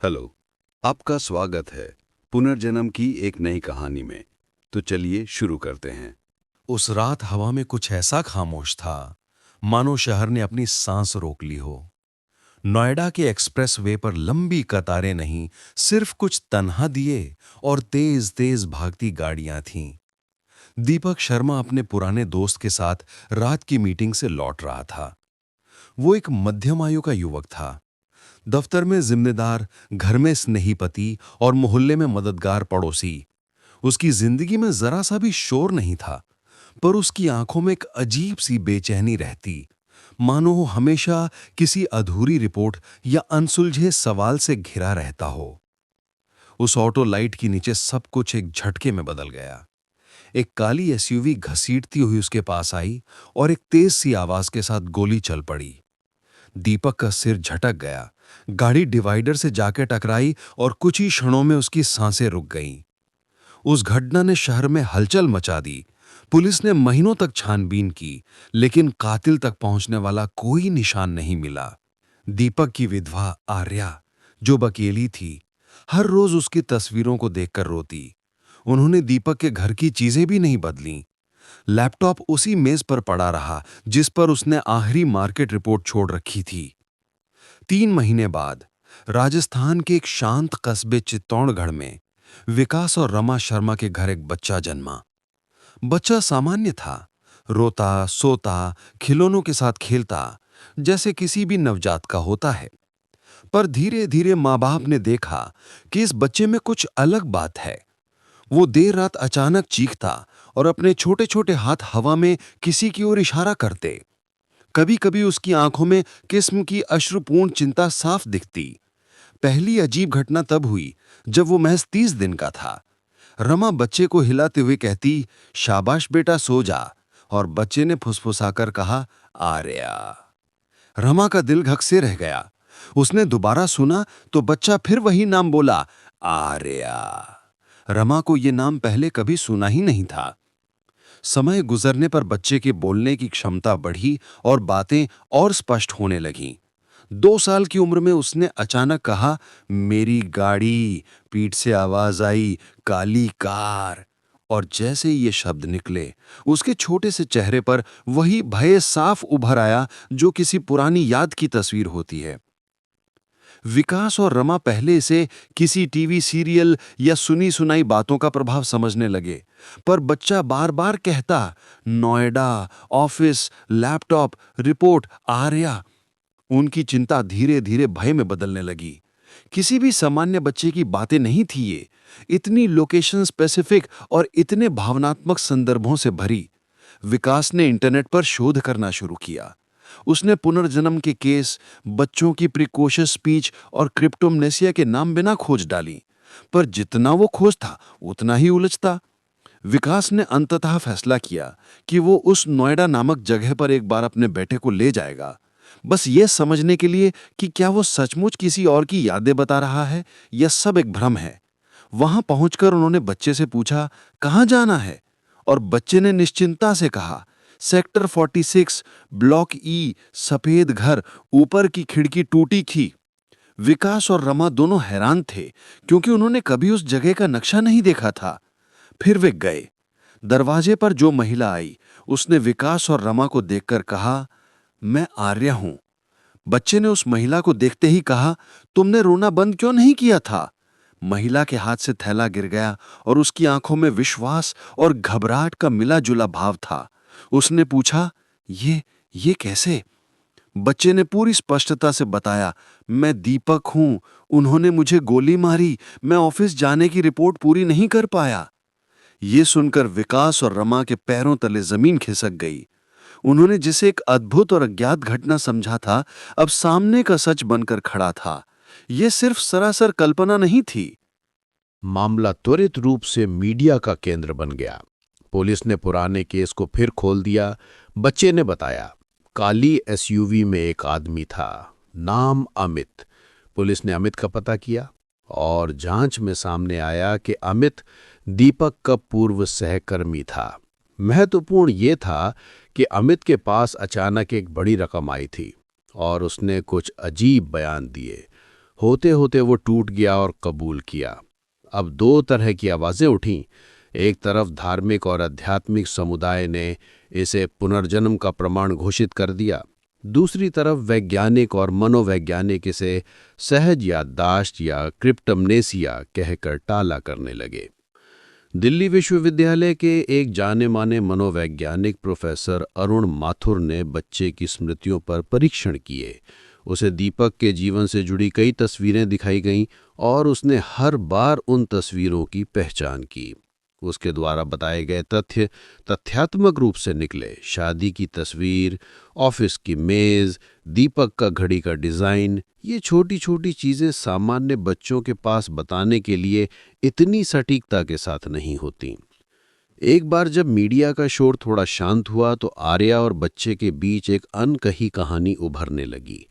Hello, आपका स्वागत है पुनर्जन्म की एक नई कहानी में। तो चलिए शुरू करते हैं। उस रात हवा में कुछ ऐसा खामोश था मानो शहर ने अपनी सांस रोक ली हो। नोएडा के एक्सप्रेस वे पर लंबी कतारें नहीं, सिर्फ कुछ तन्हा दिए और तेज तेज भागती गाड़ियां थीं। दीपक शर्मा अपने पुराने दोस्त के साथ रात की मीटिंग से लौट रहा था। वो एक मध्यम आयु का युवक था। दफ्तर में जिम्मेदार, घर में स्नेही पति और मोहल्ले में मददगार पड़ोसी। उसकी जिंदगी में जरा सा भी शोर नहीं था, पर उसकी आंखों में एक अजीब सी बेचैनी रहती, मानो वो हमेशा किसी अधूरी रिपोर्ट या अनसुलझे सवाल से घिरा रहता हो। उस ऑटो लाइट के नीचे सब कुछ एक झटके में बदल गया। एक काली एसयूवी घसीटती हुई उसके पास आई और एक तेज सी आवाज के साथ गोली चल पड़ी। दीपक का सिर झटक गया। गाड़ी डिवाइडर से जाके टकराई और कुछ ही क्षणों में उसकी सांसें रुक गईं। उस घटना ने शहर में हलचल मचा दी। पुलिस ने महीनों तक छानबीन की, लेकिन कातिल तक पहुंचने वाला कोई निशान नहीं मिला। दीपक की विधवा आर्या, जो अकेली थी, हर रोज उसकी तस्वीरों को देखकर रोती। उन्होंने दीपक के घर की चीजें भी नहीं बदलीं। लैपटॉप उसी मेज पर पड़ा रहा जिस पर उसने आखिरी मार्केट रिपोर्ट छोड़ रखी थी। 3 महीने बाद राजस्थान के एक शांत कस्बे चित्तौड़गढ़ में विकास और रमा शर्मा के घर एक बच्चा जन्मा। बच्चा सामान्य था, रोता, सोता, खिलौनों के साथ खेलता, जैसे किसी भी नवजात का होता है। पर धीरे धीरे माँ बाप ने देखा कि इस बच्चे में कुछ अलग बात है। वो देर रात अचानक चीखता और अपने छोटे छोटे हाथ हवा में किसी की ओर इशारा करते। कभी कभी उसकी आंखों में किस्म की अश्रुपूर्ण चिंता साफ दिखती। पहली अजीब घटना तब हुई जब वो महज 30 दिन का था। रमा बच्चे को हिलाते हुए कहती, शाबाश बेटा सो जा, और बच्चे ने फुसफुसाकर कहा, आर्या। रमा का दिल घक से रह गया। उसने दोबारा सुना तो बच्चा फिर वही नाम बोला, आर्या। रमा को ये नाम पहले कभी सुना ही नहीं था। समय गुजरने पर बच्चे के बोलने की क्षमता बढ़ी और बातें और स्पष्ट होने लगीं। 2 साल की उम्र में उसने अचानक कहा, मेरी गाड़ी। पीठ से आवाज आई, काली कार। और जैसे ये शब्द निकले, उसके छोटे से चेहरे पर वही भय साफ उभर आया जो किसी पुरानी याद की तस्वीर होती है। विकास और रमा पहले से किसी टीवी सीरियल या सुनी सुनाई बातों का प्रभाव समझने लगे, पर बच्चा बार बार कहता, Noida, office, laptop, report, Arya. उनकी चिंता धीरे धीरे भय में बदलने लगी। किसी भी सामान्य बच्चे की बातें नहीं थी ये, इतनी लोकेशन स्पेसिफिक और इतने भावनात्मक संदर्भों से भरी। विकास ने इंटरनेट पर शोध करना शुरू किया। उसने पुनर्जन्म के केस, बच्चों की प्रिकॉशियस स्पीच और क्रिप्टोमनेसिया के नाम बिना खोज डाली, पर जितना वो खोजता उतना ही उलझता। विकास ने अंततः फैसला किया कि वो उस नोएडा नामक जगह पर एक बार अपने बेटे को ले जाएगा, बस ये समझने के लिए कि क्या वो सचमुच किसी और की यादें बता रहा है या सब एक भ्रम है। वहां पहुंचकर उन्होंने बच्चे से पूछा, कहां जाना है? और बच्चे ने निश्चिंता से कहा, सेक्टर 46, ब्लॉक ई, सफेद घर, ऊपर की खिड़की टूटी थी। विकास और रमा दोनों हैरान थे, क्योंकि उन्होंने कभी उस जगह का नक्शा नहीं देखा था। फिर वे गए। दरवाजे पर जो महिला आई, उसने विकास और रमा को देखकर कहा, मैं आर्या हूं। बच्चे ने उस महिला को देखते ही कहा, तुमने रोना बंद क्यों नहीं किया था? महिला के हाथ से थैला गिर गया और उसकी आंखों में विश्वास और घबराहट का मिला जुला भाव था। उसने पूछा, ये कैसे? बच्चे ने पूरी स्पष्टता से बताया, मैं दीपक हूं, उन्होंने मुझे गोली मारी, मैं ऑफिस जाने की रिपोर्ट पूरी नहीं कर पाया। ये सुनकर विकास और रमा के पैरों तले जमीन खिसक गई। उन्होंने जिसे एक अद्भुत और अज्ञात घटना समझा था, अब सामने का सच बनकर खड़ा था। यह सिर्फ सरासर कल्पना नहीं थी। मामला त्वरित रूप से मीडिया का केंद्र बन गया। पुलिस ने पुराने केस को फिर खोल दिया। बच्चे ने बताया, काली एसयूवी में एक आदमी था, नाम अमित। पुलिस ने अमित का पता किया और जांच में सामने आया कि अमित दीपक का पूर्व सहकर्मी था। महत्वपूर्ण ये था कि अमित के पास अचानक एक बड़ी रकम आई थी और उसने कुछ अजीब बयान दिए। होते होते वो टूट गया और कबूल किया। अब दो तरह की आवाज़ें उठीं। एक तरफ धार्मिक और आध्यात्मिक समुदाय ने इसे पुनर्जन्म का प्रमाण घोषित कर दिया, दूसरी तरफ वैज्ञानिक और मनोवैज्ञानिक इसे सहज याददाश्त या क्रिप्टमनेसिया कहकर टाला करने लगे। दिल्ली विश्वविद्यालय के एक जाने माने मनोवैज्ञानिक प्रोफेसर अरुण माथुर ने बच्चे की स्मृतियों पर परीक्षण किए। उसे दीपक के जीवन से जुड़ी कई तस्वीरें दिखाई गईं और उसने हर बार उन तस्वीरों की पहचान की। उसके द्वारा बताए गए तथ्य तथ्यात्मक रूप से निकले। शादी की तस्वीर, ऑफिस की मेज, दीपक का घड़ी का डिज़ाइन, ये छोटी छोटी चीज़ें सामान्य बच्चों के पास बताने के लिए इतनी सटीकता के साथ नहीं होती। एक बार जब मीडिया का शोर थोड़ा शांत हुआ तो आर्या और बच्चे के बीच एक अनकही कहानी उभरने लगी।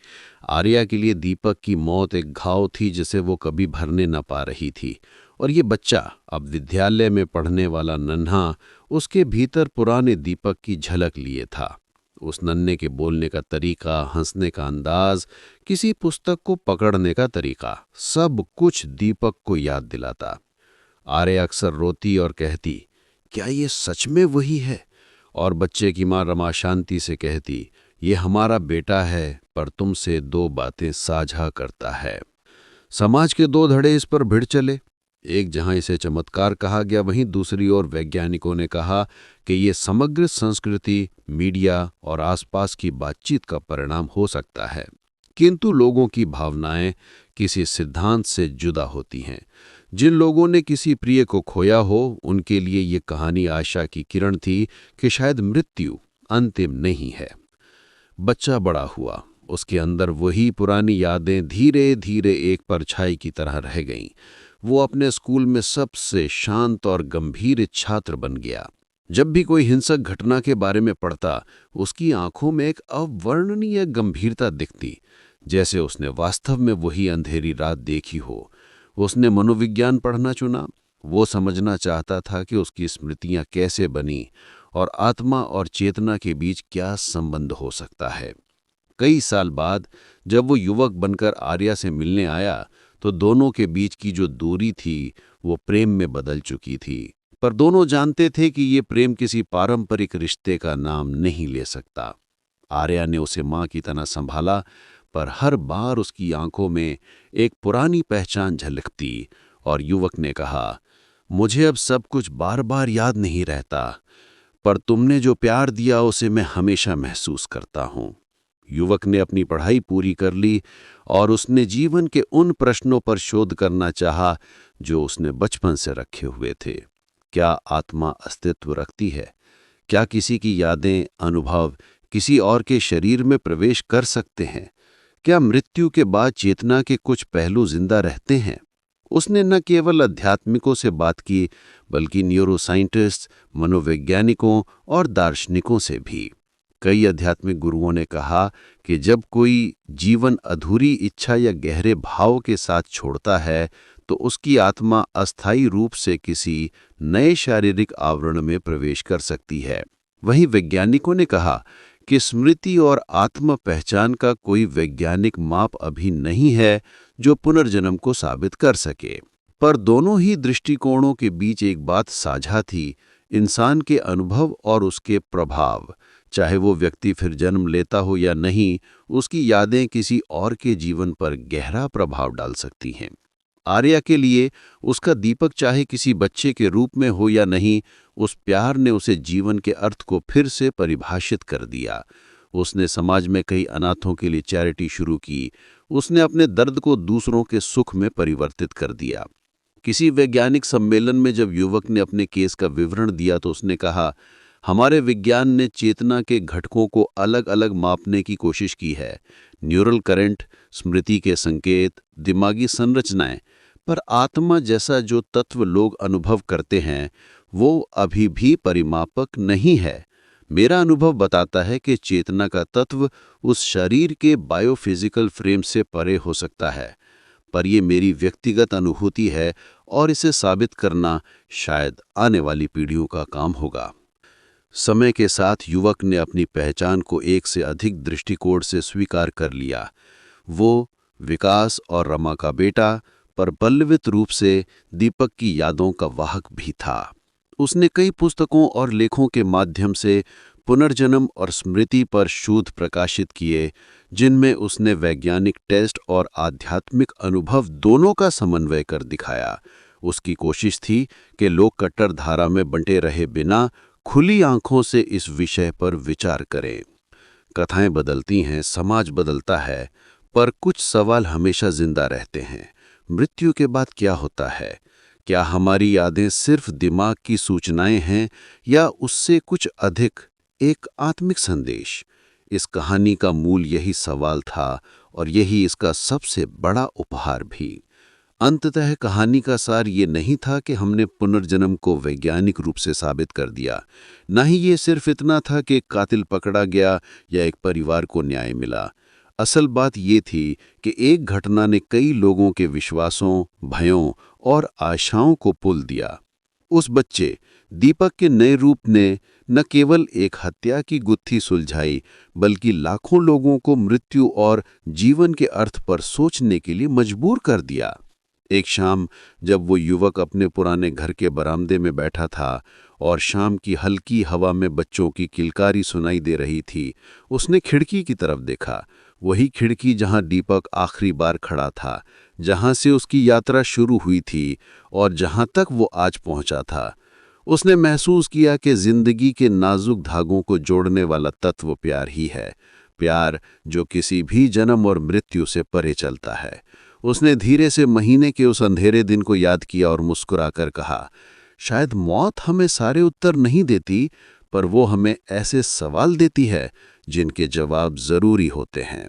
आर्या के लिए दीपक की मौत एक घाव थी जिसे वो कभी भरने न पा रही थी, और ये बच्चा, अब विद्यालय में पढ़ने वाला नन्हा, उसके भीतर पुराने दीपक की झलक लिए था। उस नन्हे के बोलने का तरीका, हंसने का अंदाज, किसी पुस्तक को पकड़ने का तरीका, सब कुछ दीपक को याद दिलाता। आर्या अक्सर रोती और कहती, क्या ये सच में वही है? और बच्चे की मां रमा शांति से कहती, ये हमारा बेटा है पर तुमसे दो बातें साझा करता है। समाज के दो धड़े इस पर भिड़ चले। एक जहां इसे चमत्कार कहा गया, वहीं दूसरी ओर वैज्ञानिकों ने कहा कि ये समग्र संस्कृति, मीडिया और आसपास की बातचीत का परिणाम हो सकता है। किंतु लोगों की भावनाएं किसी सिद्धांत से जुदा होती हैं। जिन लोगों ने किसी प्रिय को खोया हो, उनके लिए ये कहानी आशा की किरण थी कि शायद मृत्यु अंतिम नहीं है। बच्चा बड़ा हुआ, उसके अंदर वही पुरानी यादें धीरे धीरे एक परछाई की तरह रह गईं। वो अपने स्कूल में सबसे शांत और गंभीर छात्र बन गया। जब भी कोई हिंसक घटना के बारे में पढ़ता, उसकी आंखों में एक अवर्णनीय गंभीरता दिखती, जैसे उसने वास्तव में वही अंधेरी रात देखी हो। उसने मनोविज्ञान पढ़ना चुना। वो समझना चाहता था कि उसकी स्मृतियां कैसे बनी और आत्मा और चेतना के बीच क्या संबंध हो सकता है। कई साल बाद जब वो युवक बनकर आर्या से मिलने आया तो दोनों के बीच की जो दूरी थी वो प्रेम में बदल चुकी थी। पर दोनों जानते थे कि ये प्रेम किसी पारंपरिक रिश्ते का नाम नहीं ले सकता। आर्या ने उसे मां की तरह संभाला, पर हर बार उसकी आंखों में एक पुरानी पहचान झलकती और युवक ने कहा, मुझे अब सब कुछ बार बार याद नहीं रहता, पर तुमने जो प्यार दिया उसे मैं हमेशा महसूस करता हूं। युवक ने अपनी पढ़ाई पूरी कर ली और उसने जीवन के उन प्रश्नों पर शोध करना चाहा जो उसने बचपन से रखे हुए थे। क्या आत्मा अस्तित्व रखती है? क्या किसी की यादें, अनुभव किसी और के शरीर में प्रवेश कर सकते हैं? क्या मृत्यु के बाद चेतना के कुछ पहलू जिंदा रहते हैं? उसने न केवल आध्यात्मिकों से बात की, बल्कि न्यूरोसाइंटिस्ट, मनोवैज्ञानिकों और दार्शनिकों से भी। कई आध्यात्मिक गुरुओं ने कहा कि जब कोई जीवन अधूरी इच्छा या गहरे भाव के साथ छोड़ता है तो उसकी आत्मा अस्थायी रूप से किसी नए शारीरिक आवरण में प्रवेश कर सकती है। वहीं वैज्ञानिकों ने कहा कि स्मृति और आत्म पहचान का कोई वैज्ञानिक माप अभी नहीं है जो पुनर्जन्म को साबित कर सके। पर दोनों ही दृष्टिकोणों के बीच एक बात साझा थी, इंसान के अनुभव और उसके प्रभाव। चाहे वो व्यक्ति फिर जन्म लेता हो या नहीं, उसकी यादें किसी और के जीवन पर गहरा प्रभाव डाल सकती हैं। आर्या के लिए उसका दीपक चाहे किसी बच्चे के रूप में हो या नहीं, उस प्यार ने उसे जीवन के अर्थ को फिर से परिभाषित कर दिया। उसने समाज में कई अनाथों के लिए चैरिटी शुरू की। उसने अपने दर्द को दूसरों के सुख में परिवर्तित कर दिया। किसी वैज्ञानिक सम्मेलन में जब युवक ने अपने केस का विवरण दिया तो उसने कहा, हमारे विज्ञान ने चेतना के घटकों को अलग अलग मापने की कोशिश की है, न्यूरल करंट, स्मृति के संकेत, दिमागी संरचनाएं, पर आत्मा जैसा जो तत्व लोग अनुभव करते हैं वो अभी भी परिमापक नहीं है। मेरा अनुभव बताता है कि चेतना का तत्व उस शरीर के बायोफिजिकल फ्रेम से परे हो सकता है, पर यह मेरी व्यक्तिगत अनुभूति है और इसे साबित करना शायद आने वाली पीढ़ियों का काम होगा। समय के साथ युवक ने अपनी पहचान को एक से अधिक दृष्टिकोण से स्वीकार कर लिया। वो विकास और रमा का बेटा, पर बलवित रूप से दीपक की यादों का वाहक भी था। उसने कई पुस्तकों और लेखों के माध्यम से पुनर्जन्म और स्मृति पर शोध प्रकाशित किए, जिनमें उसने वैज्ञानिक टेस्ट और आध्यात्मिक अनुभव दोनों का समन्वय कर दिखाया। उसकी कोशिश थी कि लोग कट्टर धारा में बंटे रहे बिना खुली आंखों से इस विषय पर विचार करें। कथाएं बदलती हैं, समाज बदलता है, पर कुछ सवाल हमेशा जिंदा रहते हैं। मृत्यु के बाद क्या होता है? क्या हमारी यादें सिर्फ दिमाग की सूचनाएं हैं या उससे कुछ अधिक, एक आत्मिक संदेश? इस कहानी का मूल यही सवाल था और यही इसका सबसे बड़ा उपहार भी। अंततः कहानी का सार ये नहीं था कि हमने पुनर्जन्म को वैज्ञानिक रूप से साबित कर दिया। न ही ये सिर्फ इतना था कि कातिल पकड़ा गया या एक परिवार को न्याय मिला। असल बात ये थी कि एक घटना ने कई लोगों के विश्वासों, भयों और आशाओं को पुल दिया। उस बच्चे दीपक के नए रूप ने न केवल एक हत्या की गुत्थी सुलझाई, बल्कि लाखों लोगों को मृत्यु और जीवन के अर्थ पर सोचने के लिए मजबूर कर दिया। एक शाम जब वो युवक अपने पुराने घर के बरामदे में बैठा था और शाम की हल्की हवा में बच्चों की किलकारी सुनाई दे रही थी, उसने खिड़की की तरफ देखा। वही खिड़की जहां दीपक आखिरी बार खड़ा था, जहां से उसकी यात्रा शुरू हुई थी और जहां तक वो आज पहुंचा था। उसने महसूस किया कि जिंदगी के नाजुक धागों को जोड़ने वाला तत्व प्यार ही है, प्यार जो किसी भी जन्म और मृत्यु से परे चलता है। उसने धीरे से महीने के उस अंधेरे दिन को याद किया और मुस्कुराकर कहा, शायद मौत हमें सारे उत्तर नहीं देती, पर वो हमें ऐसे सवाल देती है जिनके जवाब जरूरी होते हैं।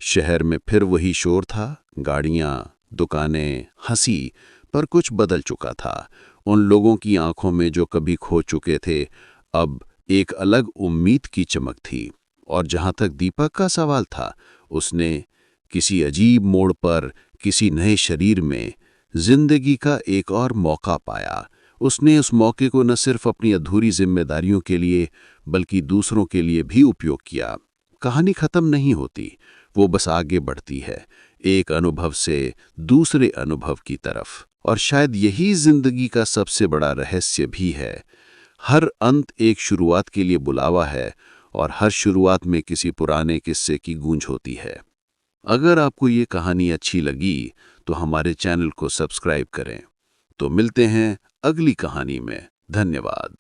शहर में फिर वही शोर था, गाड़ियां, दुकानें, हंसी, पर कुछ बदल चुका था। उन लोगों की आंखों में जो कभी खो चुके थे, अब एक अलग उम्मीद की चमक थी। और जहां तक दीपक का सवाल था, उसने किसी अजीब मोड़ पर, किसी नए शरीर में जिंदगी का एक और मौका पाया। उसने उस मौके को न सिर्फ अपनी अधूरी जिम्मेदारियों के लिए, बल्कि दूसरों के लिए भी उपयोग किया। कहानी खत्म नहीं होती, वो बस आगे बढ़ती है, एक अनुभव से दूसरे अनुभव की तरफ। और शायद यही जिंदगी का सबसे बड़ा रहस्य भी है। हर अंत एक शुरुआत के लिए बुलावा है, और हर शुरुआत में किसी पुराने किस्से की गूंज होती है। अगर आपको ये कहानी अच्छी लगी तो हमारे चैनल को सब्सक्राइब करें। तो मिलते हैं अगली कहानी में। धन्यवाद।